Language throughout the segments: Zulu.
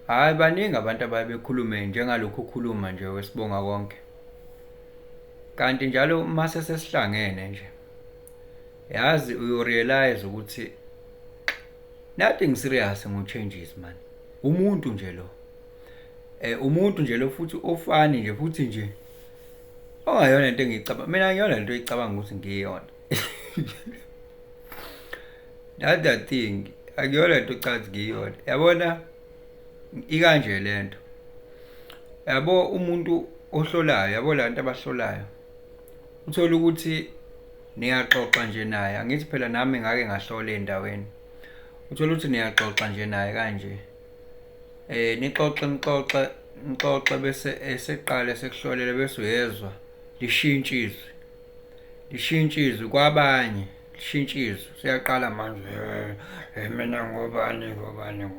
Hayi baningi abantu abaye bekhulume njengalokhu ukhuluma nje wesibonga konke. Kanti njalo mase sesihlangene nje. Yazi uyorealize ukuthi nothing serious ngo-changes man. Umuntu nje lo. Umuntu nje lo futhi ofani nje futhi nje ongayona into engiyicabanga. Mina ngiyona lento engicabanga ukuthi ngiyona. That thing akuyona into ecathi ngiyona. Yabona ikanje lento. Yabo umuntu ohlolayo, yabo lantu abahlolayo. Uthola ukuthi niyaxoxa nje naye. Angithi phela nami ngake ngahlola endaweni. Uthola ukuthi niyaxoxa nje naye kanje. Nixoxe bese eseqala sekuhlolele bese uyezwa lishintshizwe kwabanye lishintshizwe siyaqala manje mina ngobani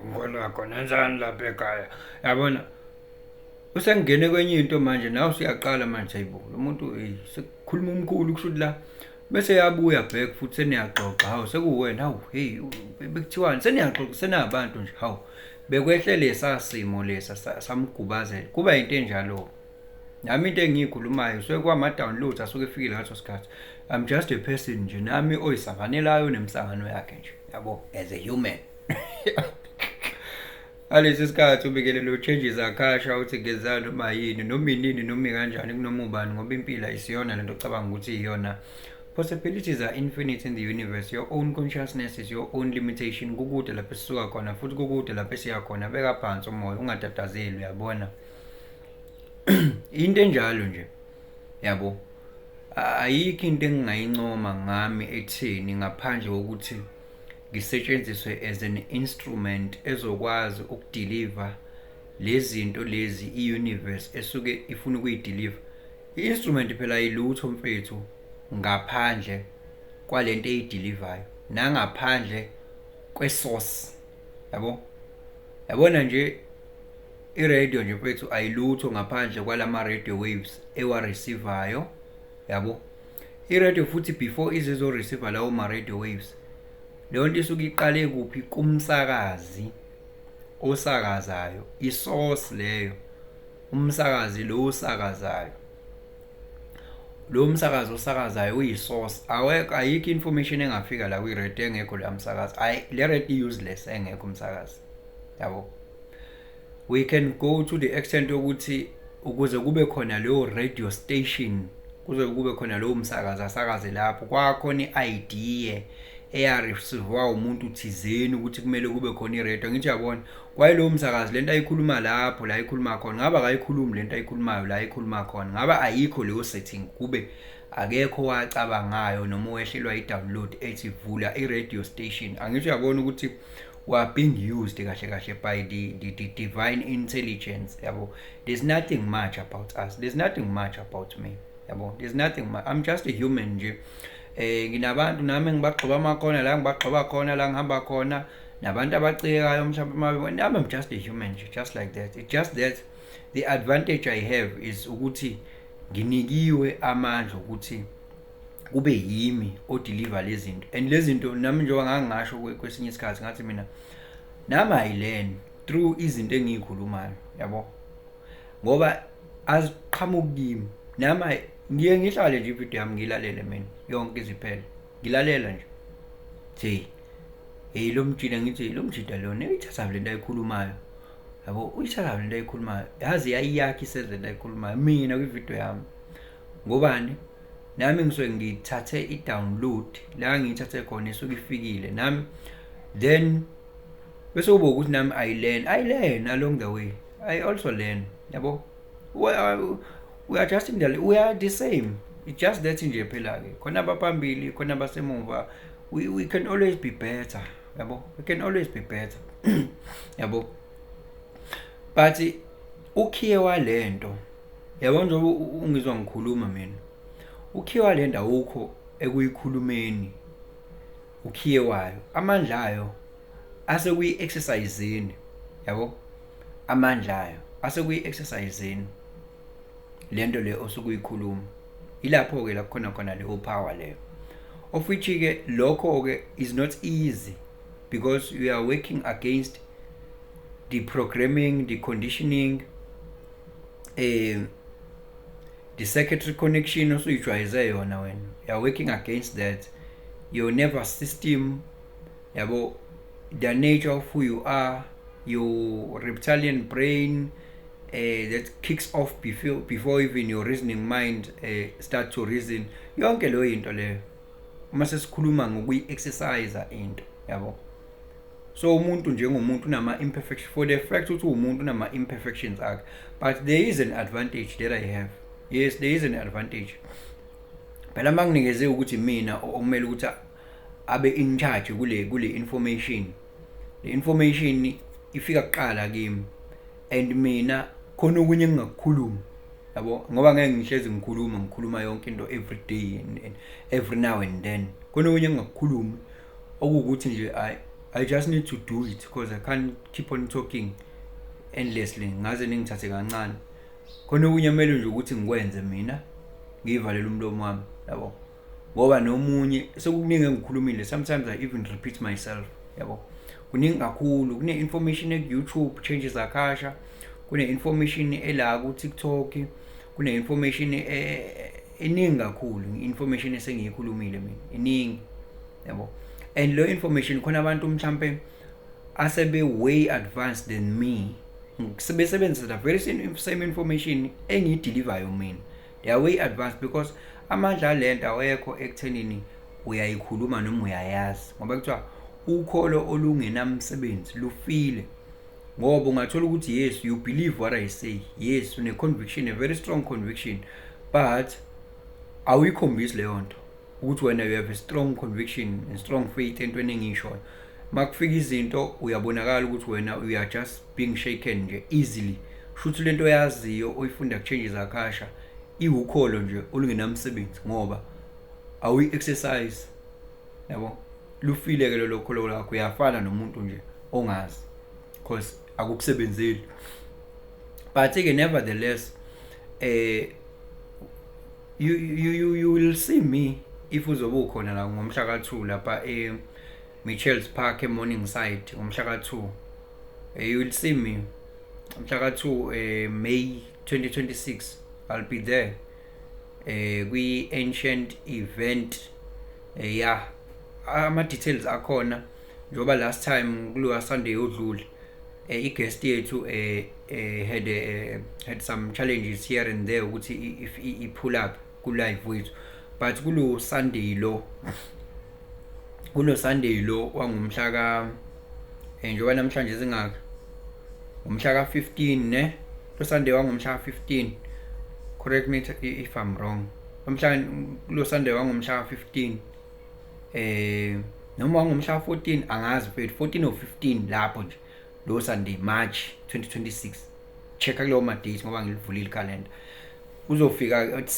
ngolakho nenzani lapha ekhaya yabona usengene kwenye into manje nawe usiyaqala manje hayibo lo muntu sekukhuluma umkhulu kushuthi la bese yabuya back futhi seniyaxoxa hawu sekuwena hawu hey bekuthiwani seniyaxoxa senabantu nje hawu bekwehle lesasimo lesa samgubazela kuba into enjalo nami into engiyikhulumayo sekwama downloads asuke efikile ngaso sikhathi I'm just a person nje nami oyisanganelayo nemsangano yakhe nje yabo as a human alesi sikhathi ubekele lo changes akhasha uthi ngezalo noma yini noma inini noma kanjani kunoma ubani ngoba impilo isiyona lento ocabanga ukuthi iyona. Possibilities are infinite in the universe. Your own consciousness is your own limitation. Kukude lapho sisuka khona futhi kukude lapho esiya khona. Beka phansi umoya ungatatazeli uyabona. Into enjalo nje. Yabo. Ayikho into engingayincoma ngami etheni ngaphandle kokuthi ngisetshenziswe as an instrument ezokwazi ukudeliver lezinto lezi iuniverse esuke ifuna ukuyideliver. I-instrument phela ayilutho mfethu ngaphandle kwalento eyidelivayo nangaphandle kwesource yabona nje iradio nje mfethu ayilutho ngaphandle kwalama radio waves ewa receivayo yabo iradio futhi before izezo receiver lawo ma radio waves leyo nto isuke iqale kuphi kumsakazi osakazayo isource leyo umsakazi lo osakazayo lo msakazi osakazayo uyisource ayikho information engafika la kwi-radio engekho la msakazi le radio useless engekho umsakazi yabo we can go to the extent ukuthi ukuze kube khona leyo radio station kuze kube khona lo msakazi asakaze lapho kwakhona i-idea eyareceivewa umuntu thizeni ukuthi kumele kube khona iradio ngithi yabona kwayilo msakazi lento ayikhuluma lapho la ikhuluma khona ngaba akayikhulumi lento ayikhulumayo la ikhuluma khona ngaba ayikho leyo setting kube akekho wacabangayo noma wehlelwa i-download ethi vula i-radio station angithi yabona ukuthi we are being used kahle by the divine intelligence yabo. There's nothing much about us, there's nothing much about me yabo, there's nothing much. I'm just a human nje. Nginabantu nami ngibagxoba amakona la ngibagxoba khona la ngihamba khona nabantu abacikayo mhlawumbe nami I'm just a human just like that. It's just that the advantage I have is ukuthi nginikiwe amandla ukuthi kube yimi odeliver lezi zinto and lezi zinto nami njengoba ngangasho kwesinye isikhathi ngathi mina nami I learn through izinto engiyikhulumayo yabo ngoba aziqhamuki kimi nami ngiye ngihlale nje ivideo yami ngilalele mina yonke iziphele ngilalela nje hey lo mjida ngithi lo mjida lona uyithatha lento ayikhulumayo yabo uyithatha lento ayikhulumayo yazi yayiyakhi isezento ayikhulumayo mina kwivideo yami ngobani nami ngisuke ngithathe i-download la ngiyithathe khona isuke ifikile nami then bese kube ukuthi nami I learn along the way. I also learn yabo we are just we are the same. It's just that nje phela ke khona abaphambili khona abasemuva we can always be better yabo, we can always be better yabo. But ukhiye walento yabo nje ungizwa ngikhuluma mina ukhiye walento awukho ekuyikhulumeni ukhiye wayo amandla ayo ase kuyi-exerciseni yabo amandla ayo ase kuyi-exerciseni lento le osukuyikhuluma ilapho ke la khona leyo power leyo of which ke lokho ke is not easy because you are working against the programming, the conditioning, the circuitry connection also uyijwayeze yona wena. You're working against that. Your nervous system, the nature of who you are, your reptilian brain that kicks off before even your reasoning mind start to reason. Yonke leyo into leyo uma sesikhuluma ngokuyi-exercise into, so umuntu njengomuntu unama imperfections, for the fact ukuthi umuntu unama imperfections akhe, but there is an advantage that I have. Yes, there is an advantage. Phela manginikeze ukuthi mina okumele ukuthi abe in charge kule information. Le information ifika kuqala kimi, and mina khona okunye engingakukhuluma, ngoba ngeke ngihlezi ngikhuluma yonke into every day and every now and then. Khona okunye engingakukhuluma okuwukuthi nje I just need to do it because I can't keep on talking endlessly. Ngaze ningithathe kancane. Khona okunye kumele nje ukuthi ngikwenze mina, ngivalele umlomo wami, ngoba nomunye sekukuningi engikhulumile. Sometimes I even repeat myself, kuningi kakhulu. Kune information ku-YouTube, changes Akasha, kune information ela ku-TikTok, kune information eningi kakhulu, information esengiyikhulumile mina iningi, and lo information khona abantu mhlambe asebe way advanced than me sebesebenzisa the very same information engiyidelivayo mina. They are way advanced because amandla lento awekho ekuthenini uyayikhuluma noma uyayazi, ngoba kuthiwa ukholo olungenamsebenzi lufile. Ngoba ungathola ukuthi yes, you believe what I say, yes, une conviction, a very strong conviction, but awuyikhombisi leyo nto ukuthi wena you have a strong conviction and strong faith entweni engishoyo. Makufika izinto uyabonakala ukuthi wena you are just being shaken nje easily. Shuthi lento oyaziyo oyifunda ku-Changes Akasha iwukholo nje olungenamsebenzi, ngoba awi-exercise, lufile ke lolo kholo lakho. Uyafana nomuntu nje ongazi because akukusebenzeli. But again, nevertheless, you will see me if uzobe ukhona la ngomhla ka-2 lapha Mitchells Park eMorningside ngomhla ka-2. You will see me ngomhla ka-2 May 2026. I'll be there kwi-ancient event. Ama-details akhona njoba last time kulowa Sunday odlule i-guest yethu had some challenges here and there ukuthi if i-pull up ku-live wethu, but kulo Sunday lo wangumhla ka njoba namhlanje singaka umhla ka-15 ne, lo Sunday wangumhla ka-15, correct me if I'm wrong. Lo Sunday wangumhla ka-15 noma wangumhla ka-14 angazi phela, 14 or 15 lapho nje lo Sunday March 2026. Check kulo ma dates ngoba ngilivulile i-calendar. Uzofika at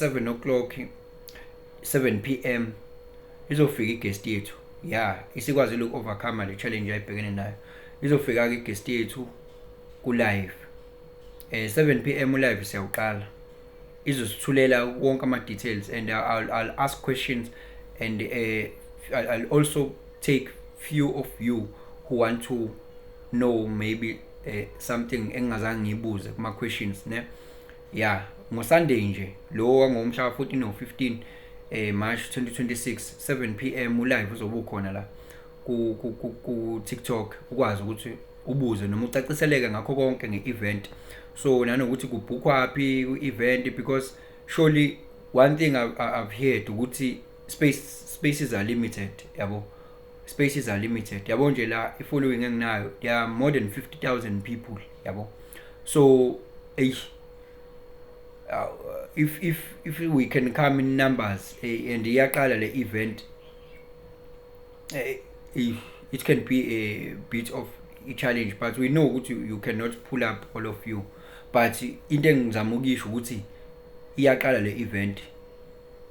7 p.m. izofika i-guest yethu. Isikwazi uku-overcome le challenge ayibhekene nayo. Izofika i-guest yethu ku-live 7 p.m. live siyawuqala. Izosithulela wonke ama-details and I'll ask questions, and I'll also take few of you who want to know maybe something engazange ngibuze kuma questions ne. Ngo Sunday nje lo wangomhla ka 14 or 15 March 2026 7 p.m. live uzobe ukhona la ku TikTok, ukwazi ukuthi ubuze noma ucaciseleke ngakho konke nge-event. So nanokuthi kubhukhwa phi ku-event, because surely one thing I've heard ukuthi spaces are limited, spaces are limited, nje la i-following enginayo there are more than 50,000 people, so if we can come in numbers and iyaqala le event, it can be a bit of a challenge, but we know ukuthi you cannot pull up all of you. But into engizama ukisho ukuthi iyaqala le event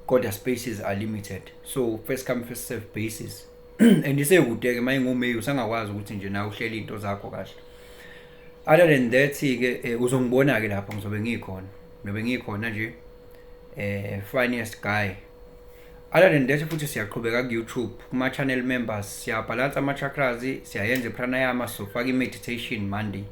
kodwa spaces are limited, so first come first serve basis. And isekude ke manje ngoMay usangakwazi ukuthi nje nawe uhlele into zakho kahle. Other than that ke uzongibona ke lapho ngizobe ngikhona nje funniest guy. Other than that futhi siyaqhubeka ku YouTube kuma channel members, siyabhalansa ama chakras, siyayenza pranayama, sofaka i meditation Monday.